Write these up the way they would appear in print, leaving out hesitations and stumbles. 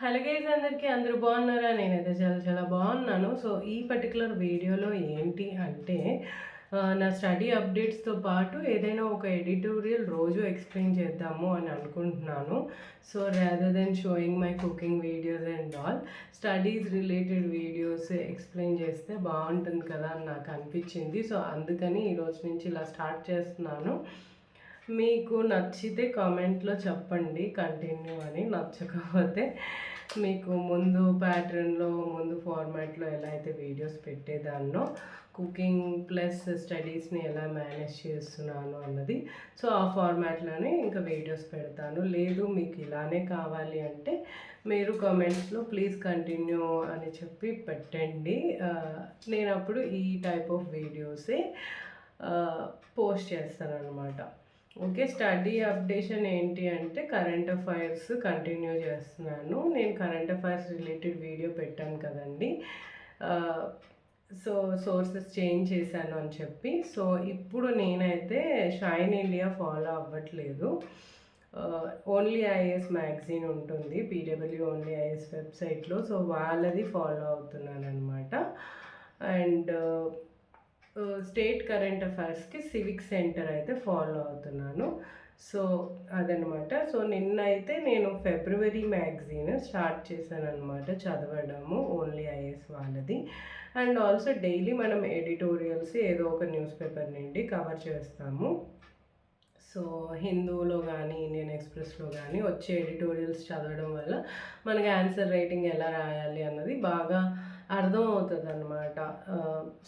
Hello guys, అందరూ బాగున్నారా? నేనైతే చాలా చాలా బాగున్నాను. సో ఈ పర్టికులర్ వీడియోలో ఏంటి అంటే నా స్టడీ అప్డేట్స్తో పాటు ఏదైనా ఒక ఎడిటోరియల్ రోజు ఎక్స్ప్లెయిన్ చేద్దాము అని అనుకుంటున్నాను. So rather than sowing my cooking videos and all, studies related videos explain చేస్తే బాగుంటుంది కదా అని నాకు అనిపించింది. సో అందుకని ఈరోజు నుంచి ఇలా స్టార్ట్ చేస్తున్నాను. మీకు నచ్చితే కామెంట్లో చెప్పండి కంటిన్యూ అని, నచ్చకపోతే మీకు ముందు ప్యాటర్న్లో ముందు ఫార్మాట్లో ఎలా అయితే వీడియోస్ పెట్టేదాన్నో కుకింగ్ ప్లస్ స్టడీస్ని ఎలా మేనేజ్ చేస్తున్నాను అన్నది, సో ఆ ఫార్మాట్లోనే ఇంకా వీడియోస్ పెడతాను. లేదు మీకు ఇలానే కావాలి అంటే మీరు కామెంట్స్లో ప్లీజ్ కంటిన్యూ అని చెప్పి పెట్టండి. నేను అప్పుడు ఈ టైప్ ఆఫ్ వీడియోసే పోస్ట్ చేస్తాను అనమాట. ఓకే, స్టడీ అప్డేషన్ ఏంటి అంటే కరెంట్ అఫైర్స్ కంటిన్యూ చేస్తున్నాను. నేను కరెంట్ అఫైర్స్ రిలేటెడ్ వీడియో పెట్టాను కదండి. సో సోర్సెస్ చేంజ్ చేశాను అని చెప్పి. సో ఇప్పుడు నేనైతే షైన్ ఇండియా ఫాలో అవ్వట్లేదు. ఓన్లీ ఐఏఎస్ మ్యాగజైన్ ఉంటుంది, పీడబ్ల్యూ ఓన్లీ ఐఏఎస్ వెబ్సైట్లో. సో వాళ్ళది ఫాలో అవుతున్నాను అనమాట. అండ్ స్టేట్ కరెంట్ అఫైర్స్కి సివిక్ సెంటర్ అయితే ఫాలో అవుతున్నాను. సో అదనమాట. సో నిన్నైతే నేను ఫిబ్రవరి మ్యాగజైన్ స్టార్ట్ చేశాను అనమాట చదవడము, ఓన్లీ ఐఏఎస్ వాళ్ళది. అండ్ ఆల్సో డైలీ మనం ఎడిటోరియల్స్ ఏదో ఒక న్యూస్ పేపర్ నుండి కవర్ చేస్తాము. సో హిందూలో కానీ ఇండియన్ ఎక్స్ప్రెస్లో కానీ వచ్చే ఎడిటోరియల్స్ చదవడం వల్ల మనకి ఆన్సర్ రైటింగ్ ఎలా రాయాలి అన్నది బాగా అర్థం అవుతుంది అన్నమాట.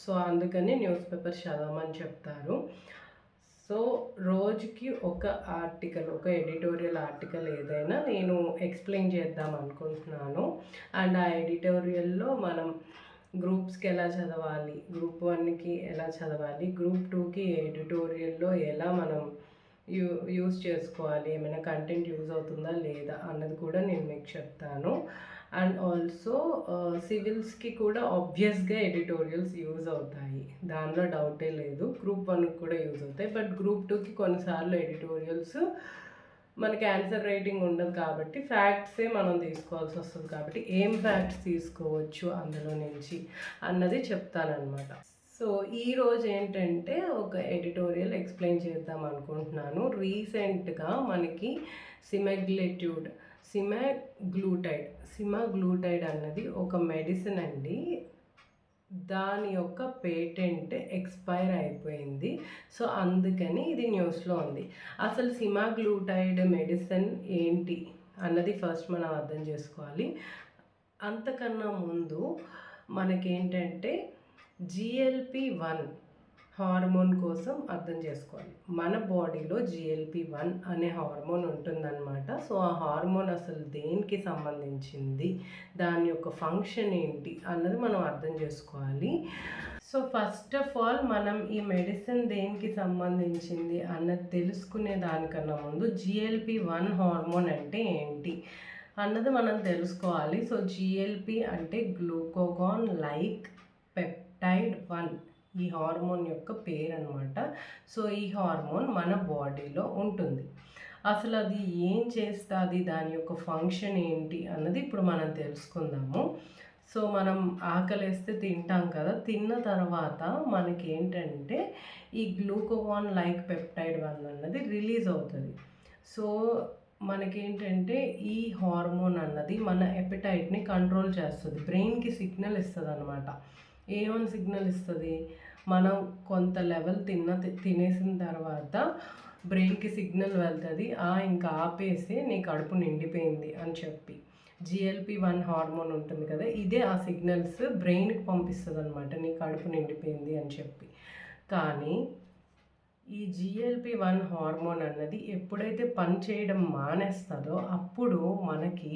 సో అందుకని న్యూస్ పేపర్ చదవమని చెప్తారు. సో రోజుకి ఒక ఆర్టికల్, ఒక ఎడిటోరియల్ ఆర్టికల్ ఏదైనా నేను ఎక్స్ప్లెయిన్ చేద్దాం అనుకుంటున్నాను. అండ్ ఆ ఎడిటోరియల్లో మనం గ్రూప్స్కి ఎలా చదవాలి, గ్రూప్ 1కి ఎలా చదవాలి, గ్రూప్ 2కి ఎడిటోరియల్లో ఎలా మనం యూస్ చేసుకోవాలి, ఏమైనా కంటెంట్ యూజ్ అవుతుందా లేదా అన్నది కూడా నేను మీకు చెప్తాను. అండ్ ఆల్సో సివిల్స్కి కూడా ఆబ్వియస్గా ఎడిటోరియల్స్ యూజ్ అవుతాయి, దానిలో డౌటే లేదు. గ్రూప్ 1కి కూడా యూజ్ అవుతాయి, బట్ గ్రూప్ 2కి కొన్నిసార్లు ఎడిటోరియల్స్ మనకి ఆన్సర్ రైటింగ్ ఉండదు కాబట్టి ఫ్యాక్ట్సే మనం తీసుకోవాల్సి వస్తుంది. కాబట్టి ఏం ఫ్యాక్ట్స్ తీసుకోవచ్చు అందులో నుంచి అన్నది చెప్తానమాట. సో ఈరోజు ఏంటంటే ఒక ఎడిటోరియల్ ఎక్స్ప్లెయిన్ చేద్దాం అనుకుంటున్నాను. రీసెంట్గా మనకి సిమాగ్లూటైడ్ అన్నది ఒక మెడిసిన్ అండి. దాని యొక్క పేటెంట్ ఎక్స్పైర్ అయిపోయింది. సో అందుకని ఇది న్యూస్లో ఉంది. అసలు సిమాగ్లూటైడ్ మెడిసిన్ ఏంటి అన్నది ఫస్ట్ మనం అర్థం చేసుకోవాలి. అంతకన్నా ముందు మనకేంటంటే GLP-1 హార్మోన్ కోసం అర్థం చేసుకోవాలి. మన బాడీలో GLP-1 అనే హార్మోన్ ఉంటుందన్నమాట. సో ఆ హార్మోన్ అసలు దేనికి సంబంధించింది, దాని యొక్క ఫంక్షన్ ఏంటి అన్నది మనం అర్థం చేసుకోవాలి. సో ఫస్ట్ ఆఫ్ ఆల్ మనం ఈ మెడిసిన్ దేనికి సంబంధించింది అన్నది తెలుసుకునే దానికన్నా ముందు GLP-1 హార్మోన్ అంటే ఏంటి అన్నది మనం తెలుసుకోవాలి. సో GLP అంటే గ్లూకోగాన్ లైక్ పెప్టైడ్ 1, ఈ హార్మోన్ యొక్క పేరు అనమాట. సో ఈ హార్మోన్ మన బాడీలో ఉంటుంది. అసలు అది ఏం చేస్తుంది, దాని యొక్క ఫంక్షన్ ఏంటి అన్నది ఇప్పుడు మనం తెలుసుకుందాము. సో మనం ఆకలేస్తే తింటాం కదా, తిన్న తర్వాత మనకి ఏంటంటే ఈ గ్లూకోగాన్ లైక్ పెప్టైడ్ 1 అన్నది రిలీజ్ అవుతుంది. సో మనకేంటంటే ఈ హార్మోన్ అన్నది మన ఎపిటైట్ని కంట్రోల్ చేస్తుంది, బ్రెయిన్కి సిగ్నల్ ఇస్తుంది అనమాట. ఏమని సిగ్నల్ ఇస్తుంది, మనం కొంత లెవెల్ తినేసిన తర్వాత బ్రెయిన్కి సిగ్నల్ వెళ్తుంది, ఇంకా ఆపేసి నీ కడుపు నిండిపోయింది అని చెప్పి. GLP-1 హార్మోన్ ఉంటుంది కదా, ఇదే ఆ సిగ్నల్స్ బ్రెయిన్కి పంపిస్తుంది అనమాట, నీ కడుపు నిండిపోయింది అని చెప్పి. కానీ ఈ GLP-1 హార్మోన్ అన్నది ఎప్పుడైతే పని చేయడం మానేస్తుందో అప్పుడు మనకి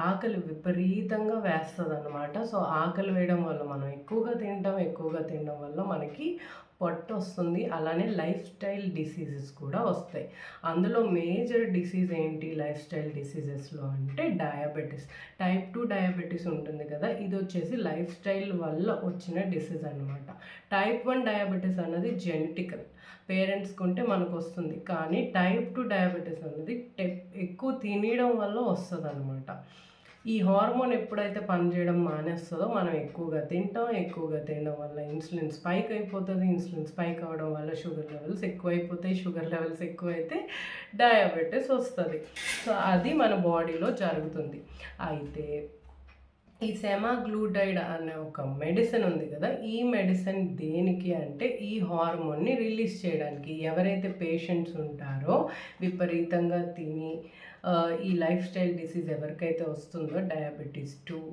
ఆకలి విపరీతంగా వేస్తుంది అనమాట. సో ఆకలి వేయడం వల్ల మనం ఎక్కువగా తినడం వల్ల మనకి పొట్ట వస్తుంది, అలానే లైఫ్ స్టైల్ డిసీజెస్ కూడా వస్తాయి. అందులో మేజర్ డిసీజ్ ఏంటి లైఫ్ స్టైల్ డిసీజెస్లో అంటే డయాబెటీస్, టైప్ 2 డయాబెటీస్ ఉంటుంది కదా, ఇది వచ్చేసి లైఫ్ స్టైల్ వల్ల వచ్చిన డిసీజ్ అనమాట. టైప్ 1 డయాబెటీస్ అన్నది జెనెటికల్, పేరెంట్స్కి ఉంటే మనకు వస్తుంది. కానీ టైప్ 2 డయాబెటీస్ అన్నది ఎక్కువ తినడం వల్ల వస్తుంది అనమాట. ఈ హార్మోన్ ఎప్పుడైతే పనిచేయడం మానేస్తుందో మనం ఎక్కువగా తినడం వల్ల ఇన్సులిన్ స్పైక్ అయిపోతుంది. ఇన్సులిన్ స్పైక్ అవ్వడం వల్ల షుగర్ లెవెల్స్ ఎక్కువైపోతాయి. షుగర్ లెవెల్స్ ఎక్కువైతే డయాబెటీస్ వస్తుంది. సో అది మన బాడీలో జరుగుతుంది. అయితే ఈ సెమాగ్లూటైడ్ అనే ఒక మెడిసిన్ ఉంది కదా, ఈ మెడిసిన్ దేనికి అంటే ఈ హార్మోన్ని రిలీజ్ చేయడానికి. ఎవరైతే పేషెంట్స్ ఉంటారో విపరీతంగా తిని ఈ లైఫ్ స్టైల్ డిసీజ్ ఎవరికైతే వస్తుందో డయాబెటీస్ 2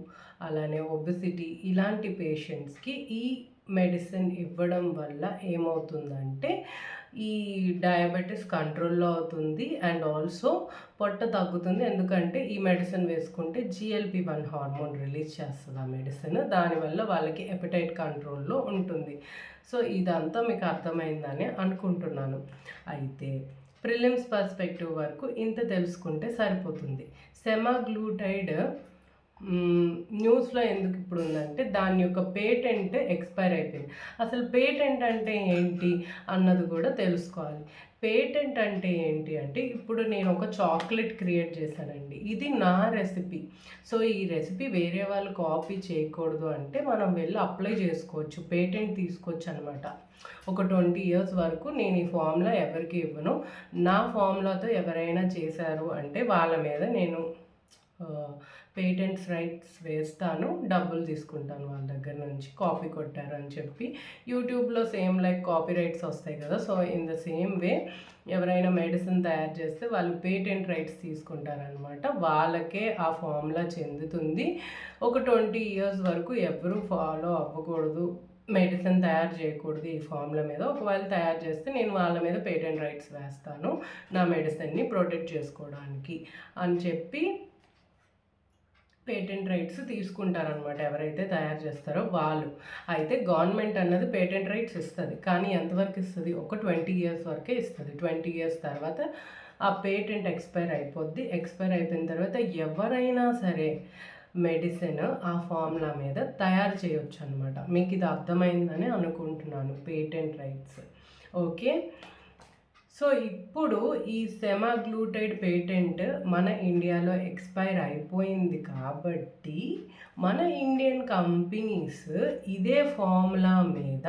అలానే ఒబెసిటీ ఇలాంటి పేషెంట్స్కి ఈ మెడిసిన్ ఇవ్వడం వల్ల ఏమవుతుందంటే ఈ డయాబెటీస్ కంట్రోల్లో అవుతుంది అండ్ ఆల్సో పొట్ట తగ్గుతుంది. ఎందుకంటే ఈ మెడిసిన్ వేసుకుంటే GLP-1 హార్మోన్ రిలీజ్ చేస్తుంది ఆ మెడిసిన్. దానివల్ల వాళ్ళకి ఎపిటైట్ కంట్రోల్లో ఉంటుంది. సో ఇదంతా మీకు అర్థమైందని అనుకుంటున్నాను. అయితే ప్రిలిమ్స్ పర్స్పెక్టివ్ వరకు ఇంత తెలుసుకుంటే సరిపోతుంది. సెమాగ్లూటైడ్ న్యూస్లో ఎందుకు ఇప్పుడు ఉందంటే దాని యొక్క పేటెంట్ ఎక్స్పైర్ అయిపోయింది. అసలు పేటెంట్ అంటే ఏంటి అన్నది కూడా తెలుసుకోవాలి. పేటెంట్ అంటే ఏంటి అంటే ఇప్పుడు నేను ఒక చాక్లెట్ క్రియేట్ చేశానండి, ఇది నా రెసిపీ. సో ఈ రెసిపీ వేరే వాళ్ళు కాపీ చేయకూడదు అంటే మనం వెళ్ళి అప్లై చేసుకోవచ్చు, పేటెంట్ తీసుకోవచ్చు అనమాట. ఒక 20 years వరకు నేను ఈ ఫార్ములా ఎవరికి ఇవ్వను. నా ఫార్ములాతో ఎవరైనా చేశారు అంటే వాళ్ళ మీద నేను పేటెంట్స్ రైట్స్ వేస్తాను, డబ్బులు తీసుకుంటాను వాళ్ళ దగ్గర నుంచి, కాపీ కొట్టారు అని చెప్పి. యూట్యూబ్లో సేమ్ లైక్ కాపీ రైట్స్ వస్తాయి కదా, so in the same way ఎవరైనా మెడిసిన్ తయారు చేస్తే వాళ్ళు పేటెంట్ రైట్స్ తీసుకుంటారనమాట. వాళ్ళకే ఆ ఫార్ములా చెందుతుంది. ఒక 20 years వరకు ఎవరు ఫాలో అవ్వకూడదు, మెడిసిన్ తయారు చేయకూడదు ఈ ఫార్ములా మీద. ఒకవేళ తయారు చేస్తే నేను వాళ్ళ మీద పేటెంట్ రైట్స్ వేస్తాను నా మెడిసిన్ని ప్రొటెక్ట్ చేసుకోవడానికి అని చెప్పి పేటెంట్ రైట్స్ తీసుకుంటారనమాట ఎవరైతే తయారు చేస్తారో వాళ్ళు. అయితే గవర్నమెంట్ అన్నది పేటెంట్ రైట్స్ ఇస్తుంది, కానీ ఎంతవరకు ఇస్తుంది? ఒక 20 years వరకే ఇస్తుంది. 20 years తర్వాత ఆ పేటెంట్ ఎక్స్పైర్ అయిపోద్ది. ఎక్స్పైర్ అయిపోయిన తర్వాత ఎవరైనా సరే మెడిసిన్ ఆ ఫార్ములా మీద తయారు చేయొచ్చు అనమాట. మీకు ఇది అర్థమైందని అనుకుంటున్నాను, పేటెంట్ రైట్స్. ఓకే, సో ఇప్పుడు ఈ సెమాగ్లూటైడ్ పేటెంట్ మన ఇండియాలో ఎక్స్పైర్ అయిపోయింది కాబట్టి మన ఇండియన్ కంపెనీస్ ఇదే ఫార్ములా మీద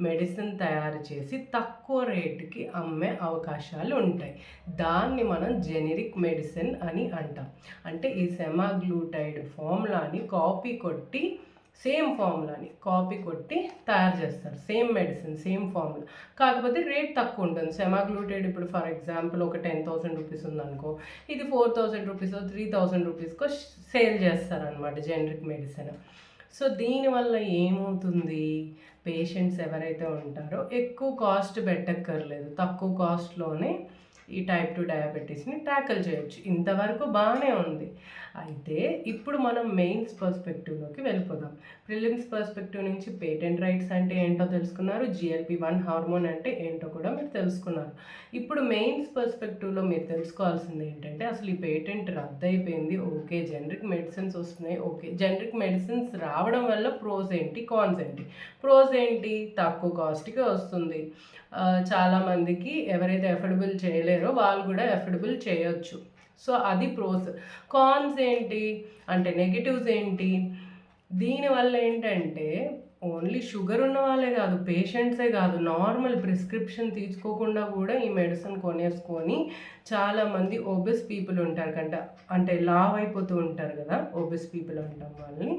మెడిసిన్ తయారు చేసి తక్కువ రేటుకి అమ్మే అవకాశాలు ఉంటాయి. దాన్ని మనం జెనరిక్ మెడిసిన్ అని అంటాం. అంటే ఈ సెమాగ్లూటైడ్ ఫార్ములాని కాపీ కొట్టి సేమ్ ఫార్ములాని కాపీ కొట్టి తయారు చేస్తారు, సేమ్ మెడిసిన్ సేమ్ ఫార్ములా, కాకపోతే రేట్ తక్కువ ఉంటుంది. సెమాగ్లూటైడ్ ఇప్పుడు ఫర్ ఎగ్జాంపుల్ ఒక 10,000 రూపీస్ ఉందనుకో, ఇది 4,000 రూపీస్ 3,000 రూపీస్కో సేల్ చేస్తారనమాట జెనరిక్ మెడిసిన్. సో దీనివల్ల ఏమవుతుంది, పేషెంట్స్ ఎవరైతే ఉంటారో ఎక్కువ కాస్ట్ పెట్టక్కర్లేదు, తక్కువ కాస్ట్లోనే ఈ టైప్ 2 డయాబెటీస్ని ట్యాకిల్ చేయొచ్చు. ఇంతవరకు బాగానే ఉంది. అయితే ఇప్పుడు మనం మెయిన్స్ పర్స్పెక్టివ్లోకి వెళ్ళిపోదాం. ప్రిలిమ్స్ పర్స్పెక్టివ్ నుంచి పేటెంట్ రైట్స్ అంటే ఏంటో తెలుసుకున్నారు, GLP-1 హార్మోన్ అంటే ఏంటో కూడా మీరు తెలుసుకున్నారు. ఇప్పుడు మెయిన్స్ పర్స్పెక్టివ్లో మీరు తెలుసుకోవాల్సింది ఏంటంటే అసలు ఈ పేటెంట్ రద్దు అయిపోయింది, ఓకే, జనరిక్ మెడిసిన్స్ వస్తున్నాయి, ఓకే, జనరిక్ మెడిసిన్స్ రావడం వల్ల ప్రోస్ ఏంటి కాన్స్ ఏంటి? ప్రోస్ ఏంటి, తక్కువ కాస్ట్కి వస్తుంది, చాలామందికి ఎవరైతే ఎఫోర్డబుల్ చేయలేరో వాళ్ళు కూడా ఎఫోర్డబుల్ చేయొచ్చు. సో అది ప్రోస్. కాన్స్ ఏంటి అంటే నెగిటివ్స్ ఏంటి? దీనివల్ల ఏంటంటే ఓన్లీ షుగర్ ఉన్న వాళ్ళే కాదు, పేషెంట్సే కాదు, నార్మల్ ప్రిస్క్రిప్షన్ తీసుకోకుండా కూడా ఈ మెడిసిన్ కొనేసుకొని చాలామంది ఒబెస్ పీపుల్ ఉంటారు అంటే లావ్ అయిపోతూ ఉంటారు కదా, ఒబెస్ పీపుల్ అంటాం వాళ్ళని.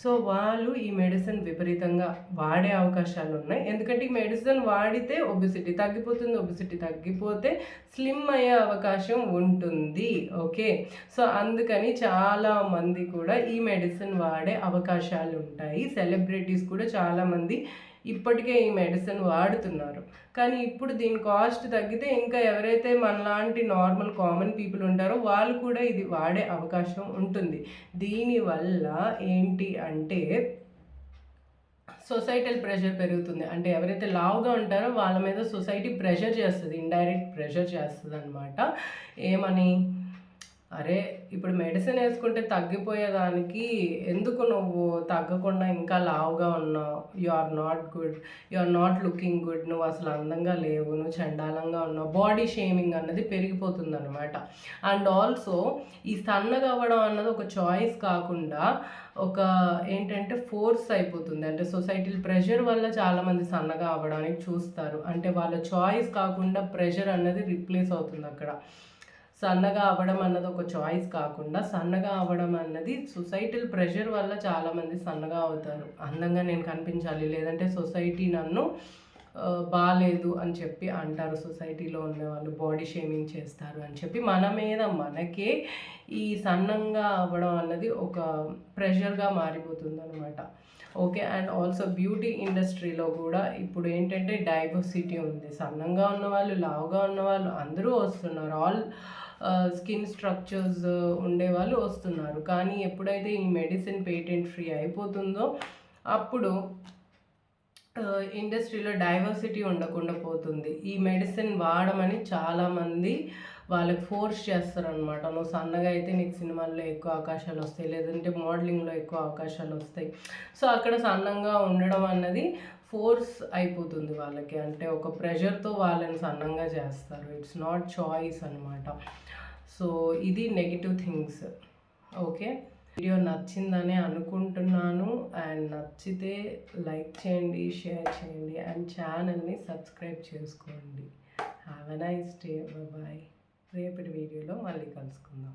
సో వాళ్ళు ఈ మెడిసిన్ విపరీతంగా వాడే అవకాశాలు ఉన్నాయి. ఎందుకంటే ఈ మెడిసిన్ వాడితే ఒబెసిటీ తగ్గిపోతుంది, ఒబెసిటీ తగ్గిపోతే స్లిమ్ అయ్యే అవకాశం ఉంటుంది. ఓకే, సో అందుకని చాలామంది కూడా ఈ మెడిసిన్ వాడే అవకాశాలు ఉంటాయి. సెలబ్రిటీస్ కూడా చాలామంది ఇప్పటికే ఈ మెడిసిన్ వాడుతున్నారు. కానీ ఇప్పుడు దీని కాస్ట్ తగ్గితే ఇంకా ఎవరైతే మనలాంటి నార్మల్ కామన్ పీపుల్ ఉంటారో వాళ్ళు కూడా ఇది వాడే అవకాశం ఉంటుంది. దీనివల్ల ఏంటి అంటే సొసైటల్ ప్రెషర్ పెరుగుతుంది. అంటే ఎవరైతే లావుగా ఉంటారో వాళ్ళ మీద సొసైటీ ప్రెషర్ చేస్తుంది, ఇండైరెక్ట్ ప్రెషర్ చేస్తుంది అనమాట. ఏమని అరే ఇప్పుడు మెడిసిన్ వేసుకుంటే తగ్గిపోయేదానికి ఎందుకు నువ్వు తగ్గకుండా ఇంకా లావుగా ఉన్నావు, you are not good, you are not looking good, నువ్వు అసలు అందంగా లేవు, నువ్వు చండాలంగా ఉన్నావు, బాడీ షేమింగ్ అన్నది పెరిగిపోతుంది అనమాట. అండ్ ఆల్సో ఈ సన్నగా అవ్వడం అన్నది ఒక చాయిస్ కాకుండా ఒక ఏంటంటే ఫోర్స్ అయిపోతుంది. అంటే సొసైటీల ప్రెషర్ వల్ల చాలామంది సన్నగా అవ్వడానికి చూస్తారు. అంటే వాళ్ళ చాయిస్ కాకుండా ప్రెషర్ అన్నది రిప్లేస్ అవుతుంది అక్కడ. సన్నగా అవ్వడం అన్నది ఒక చాయిస్ కాకుండా సన్నగా అవ్వడం అన్నది సొసైటల్ ప్రెషర్ వల్ల చాలామంది సన్నగా అవుతారు. అందంగా నేను కనిపించాలి, లేదంటే సొసైటీ నన్ను బాలేదు అని చెప్పి అంటారు. సొసైటీలో ఉండేవాళ్ళు బాడీ షేమింగ్ చేస్తారు అని చెప్పి మన మీద మనకే ఈ సన్నంగా అవ్వడం అన్నది ఒక ప్రెషర్గా మారిపోతుంది అనమాట. ఓకే. అండ్ ఆల్సో బ్యూటీ ఇండస్ట్రీలో కూడా ఇప్పుడు ఏంటంటే డైవర్సిటీ ఉంది. సన్నంగా ఉన్నవాళ్ళు, లావుగా ఉన్నవాళ్ళు అందరూ వస్తున్నారు. ఆల్ స్కిన్ స్ట్రక్చర్స్ ఉండేవాళ్ళు వస్తున్నారు. కానీ ఎప్పుడైతే ఈ మెడిసిన్ పేటెంట్ ఫ్రీ అయిపోతుందో అప్పుడు ఇండస్ట్రీలో డైవర్సిటీ ఉండకుండా పోతుంది. ఈ మెడిసిన్ వాడమని చాలామంది వాళ్ళకి ఫోర్స్ చేస్తారనమాట. నువ్వు సన్నగా అయితే నీకు సినిమాల్లో ఎక్కువ అవకాశాలు వస్తాయి, లేదంటే మోడలింగ్లో ఎక్కువ అవకాశాలు వస్తాయి. సో అక్కడ సన్నంగా ఉండడం అన్నది ఫోర్స్ అయిపోతుంది వాళ్ళకి. అంటే ఒక ప్రెషర్తో వాళ్ళని సన్నంగా చేస్తారు. ఇట్స్ నాట్ చాయిస్ అనమాట. సో ఇది నెగిటివ్ థింగ్స్. ఓకే. వీడియో నచ్చిందని అనుకుంటున్నాను. అండ్ నచ్చితే లైక్ చేయండి, షేర్ చేయండి అండ్ ఛానల్ని సబ్స్క్రైబ్ చేసుకోండి. Have a nice day. Bye. రేపటి వీడియోలో మళ్ళీ కలుసుకుందాం.